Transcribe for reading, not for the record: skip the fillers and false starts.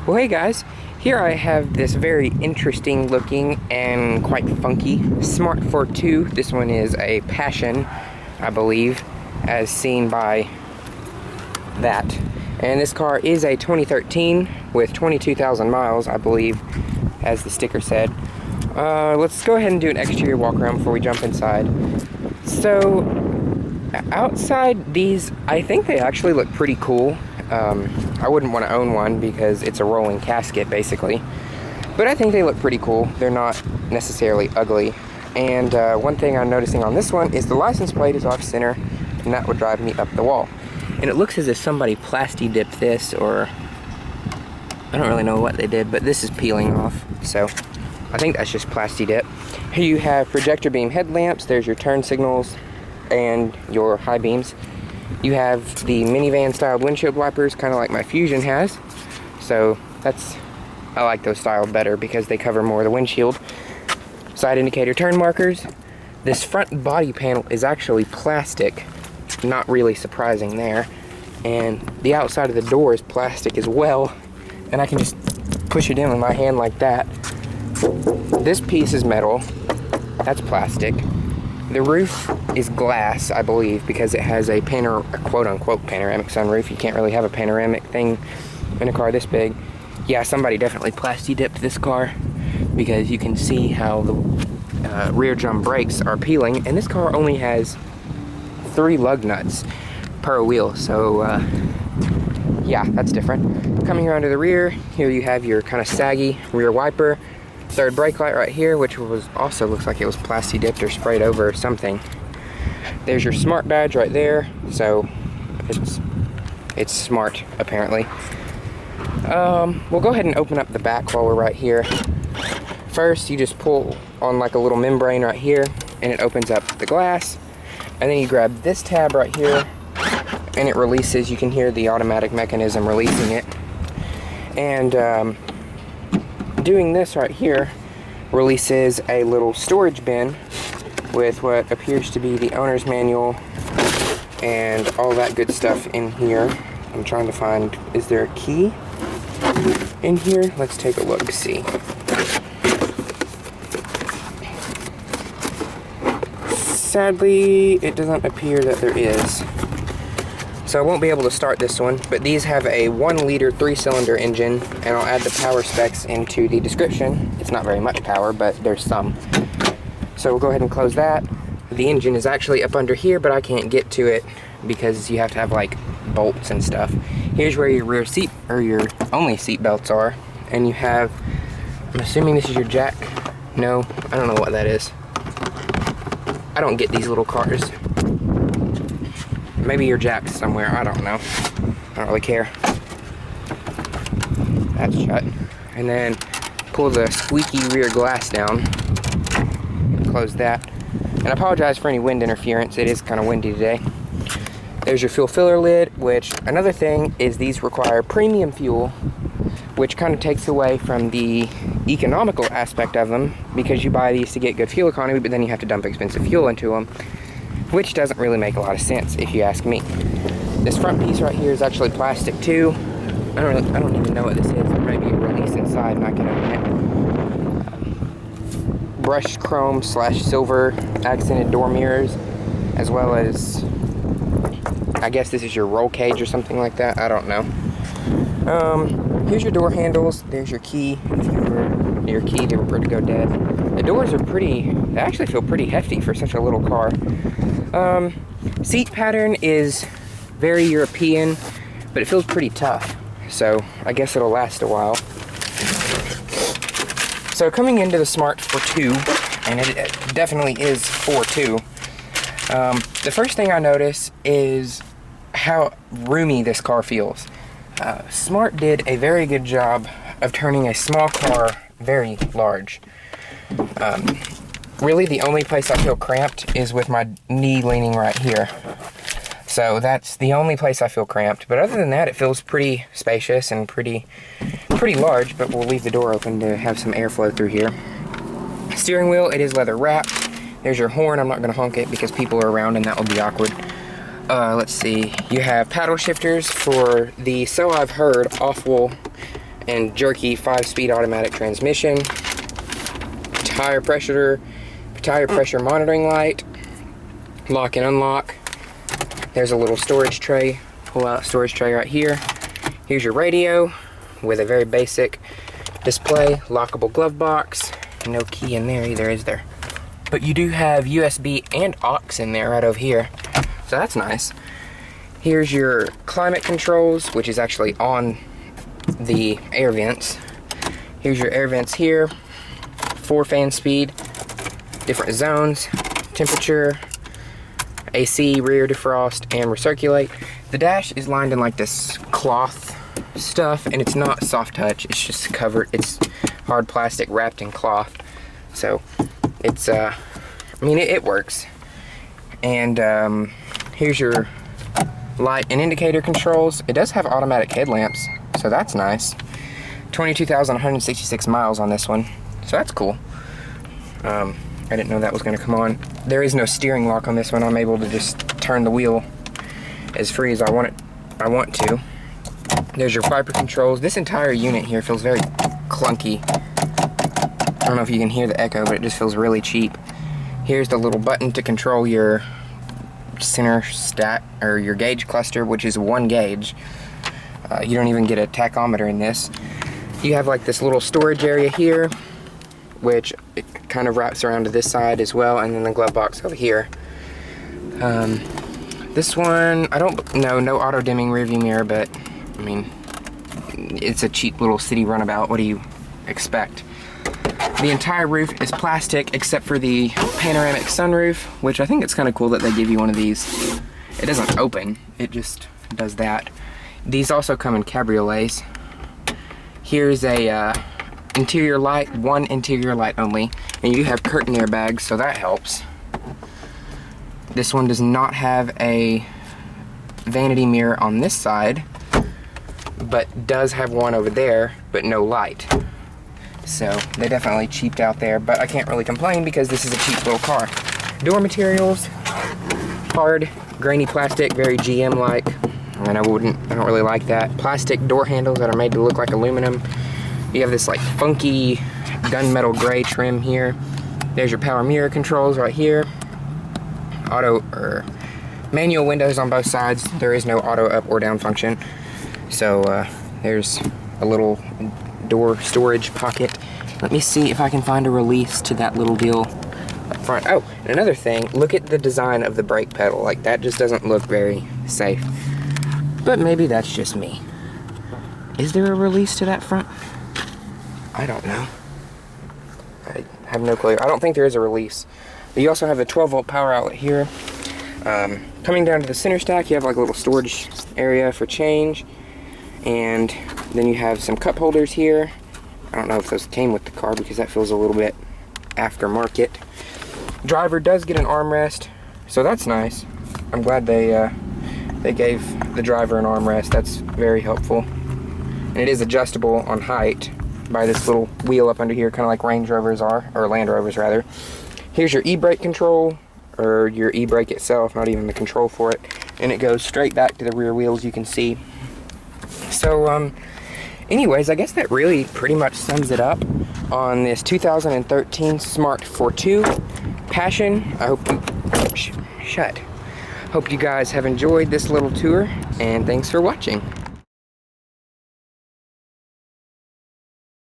Well, hey guys, here I have this very interesting looking and quite funky Smart ForTwo. This one is a Passion, I believe, as seen by that. And this car is a 2013 with 22,000 miles, I believe, as the sticker said. Let's go ahead and do an exterior walk around before we jump inside. So, outside these, I think they actually look pretty cool. I wouldn't want to own one because it's a rolling casket basically, but I think they look pretty cool. They're not necessarily ugly. And one thing I'm noticing on this one is the license plate is off center, and that would drive me up the wall. And it looks as if somebody plasti dipped this, or I don't really know what they did, but this is peeling off, so I think that's just plasti dip. Here you have projector beam headlamps. There's your turn signals and your high beams. You have the minivan styled windshield wipers, kind of like my Fusion has. So I like those styled better because they cover more of the windshield. Side indicator turn markers. This front body panel is actually plastic, not really surprising there. And the outside of the door is plastic as well, and I can just push it in with my hand like that. This piece is metal, that's plastic. The roof is glass, I believe, because it has a quote-unquote panoramic sunroof. You can't really have a panoramic thing in a car this big. Yeah, somebody definitely plasti dipped this car because you can see how the rear drum brakes are peeling, and this car only has 3 lug nuts per wheel, so yeah, that's different. Coming around to the rear, here you have your kind of saggy rear wiper. Third brake light right here, which was also looks like it was plasti dipped or sprayed over or something. There's your smart badge right there, so it's smart apparently. We'll go ahead and open up the back while we're right here. First, you just pull on like a little membrane right here, and it opens up the glass. And then you grab this tab right here, and it releases. You can hear the automatic mechanism releasing it. And doing this right here releases a little storage bin with what appears to be the owner's manual and all that good stuff in here. I'm trying to find, is there a key in here? Let's take a look, see. Sadly, it doesn't appear that there is. So I won't be able to start this one, but these have a 1-liter 3-cylinder engine, and I'll add the power specs into the description. It's not very much power, but there's some. So we'll go ahead and close that. The engine is actually up under here, but I can't get to it because you have to have like bolts and stuff. Here's where your rear seat, or your only seat belts are, and you have, I'm assuming this is your jack. No, I don't know what that is. I don't get these little cars. Maybe your jack's somewhere, I don't know. I don't really care. That's shut. And then pull the squeaky rear glass down. Close that. And I apologize for any wind interference. It is kind of windy today. There's your fuel filler lid, which another thing is these require premium fuel, which kind of takes away from the economical aspect of them because you buy these to get good fuel economy, but then you have to dump expensive fuel into them, which doesn't really make a lot of sense if you ask me. This front piece right here is actually plastic too. I don't even know what this is. There might be a release inside and I can open it. Brushed chrome / silver accented door mirrors, as well as, I guess this is your roll cage or something like that. I don't know. Here's your door handles. There's your key. If your key were to go dead. The doors are they actually feel pretty hefty for such a little car. Seat pattern is very European, but it feels pretty tough, so I guess it'll last a while. So coming into the Smart ForTwo, and it definitely is ForTwo, the first thing I notice is how roomy this car feels. Smart did a very good job of turning a small car very large. Really, the only place I feel cramped is with my knee leaning right here. So that's the only place I feel cramped. But other than that, it feels pretty spacious and pretty large, but we'll leave the door open to have some airflow through here. Steering wheel, it is leather wrapped. There's your horn. I'm not going to honk it because people are around and that will be awkward. Let's see. You have paddle shifters for the, so I've heard, off-wheel and jerky 5-speed automatic transmission. Tire pressure monitoring light. Lock and unlock. There's a little storage tray, pull out storage tray right here. Here's your radio with a very basic display, lockable glove box. No key in there either, is there? But you do have USB and aux in there right over here, so that's nice. Here's your climate controls, which is actually on the air vents. Here's your air vents here, 4 fan speed, different zones, temperature, AC, rear defrost, and recirculate. The dash is lined in like this cloth stuff, and it's not soft touch, it's just covered, it's hard plastic wrapped in cloth. So it's, I mean, it works. And here's your light and indicator controls. It does have automatic headlamps, so that's nice. 22,166 miles on this one, so that's cool. I didn't know that was going to come on. There is no steering lock on this one. I'm able to just turn the wheel as free as I want to. There's your wiper controls. This entire unit here feels very clunky. I don't know if you can hear the echo, but it just feels really cheap. Here's the little button to control your center stack, or your gauge cluster, which is 1 gauge. You don't even get a tachometer in this. You have like this little storage area here, which it kind of wraps around to this side as well, and then the glove box over here. This one, I don't know, no auto dimming rearview mirror, but I mean, it's a cheap little city runabout. What do you expect? The entire roof is plastic except for the panoramic sunroof, which I think it's kind of cool that they give you one of these. It doesn't open, it just does that. These also come in cabriolets. Here's a interior light, 1 interior light only, and you have curtain airbags, so that helps. This one does not have a vanity mirror on this side, but does have one over there, but no light. So they definitely cheaped out there, but I can't really complain because this is a cheap little car. Door materials, hard, grainy plastic, very GM-like, and I don't really like that. Plastic door handles that are made to look like aluminum. You have this like funky gunmetal gray trim here. There's your power mirror controls right here. Manual windows on both sides. There is no auto up or down function. So there's a little door storage pocket. Let me see if I can find a release to that little deal up front. Oh, and another thing, look at the design of the brake pedal. Like, that just doesn't look very safe. But maybe that's just me. Is there a release to that front? I don't know. I have no clue. I don't think there is a release. But you also have a 12-volt power outlet here. Coming down to the center stack, you have like a little storage area for change. And then you have some cup holders here. I don't know if those came with the car because that feels a little bit aftermarket. Driver does get an armrest, so that's nice. I'm glad they gave the driver an armrest. That's very helpful. And it is adjustable on height by this little wheel up under here, kind of like Range Rovers are, or Land Rovers rather. Here's your e-brake control, or your e-brake itself, not even the control for it. And it goes straight back to the rear wheels, you can see. So, anyways, I guess that really pretty much sums it up on this 2013 Smart ForTwo Passion. I hope you, hope you guys have enjoyed this little tour, and thanks for watching.